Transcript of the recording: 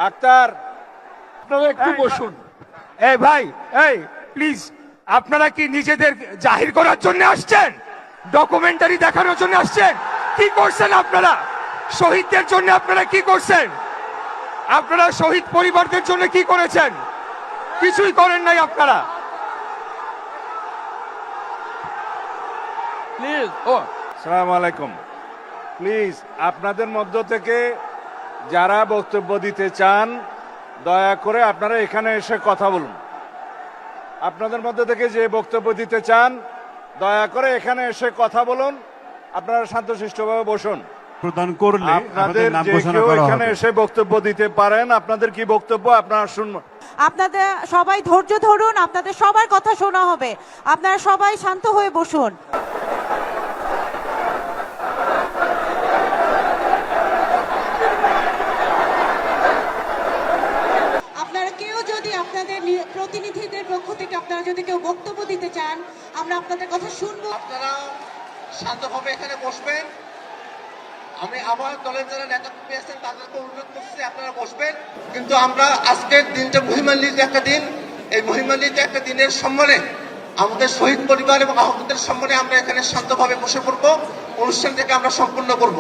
আক্তার, আপনারা একটু বসুন। এই ভাই, এই প্লিজ, আপনারা কি নিজেদের জাহির করার জন্য আসছেন? ডকুমেন্টারি দেখানোর জন্য আসছেন? কি করছেন আপনারা? শহীদদের জন্য আপনারা কি করছেন? আপনারা শহীদ পরিবারদের জন্য কি করেছেন? কিছুই করেন নাই আপনারা। প্লিজ। আসসালামু আলাইকুম। প্লিজ, আপনাদের মধ্য থেকে যারা বক্তব্য দিতে চান দয়া করে আপনারা এখানে এসে কথা বলুন। আপনাদের মধ্যে থেকে যে বক্তব্য দিতে চান দয়া করে এখানে এসে কথা বলুন। আপনারা শান্তশিষ্টভাবে বসুন। প্রদান করলে আপনাদের যে কেউ এখানে এসে বক্তব্য দিতে পারেন। আপনাদের কি বক্তব্য আপনারা শুনবেন। আপনাদের সবাই ধৈর্য ধরুন, আপনাদের সবার কথা শোনা হবে। আপনারা সবাই শান্ত হয়ে বসুন। আপনারা কেউ যদি আপনাদের প্রতিনিধিদের পক্ষ থেকে আপনারা যদি কেউ বক্তব্য দিতে চান, আমরা আপনাদের কথা শুনবো। আপনারা শান্তভাবে এখানে বসবেন। আমি আমার দলের যারা নেতাকর্মী আছেন তাদেরকে অনুরোধ করছি আপনারা বসবেন। কিন্তু আমরা আজকের দিনটা মহিমান্বিত একটা দিন। এই মহিমান্বিত একটা দিনের সম্মানে আমাদের শহীদ পরিবার এবং আহতদের সম্মানে আমরা এখানে শান্তভাবে বসে পড়বো। অনুষ্ঠানটাকে আমরা সম্পূর্ণ করব।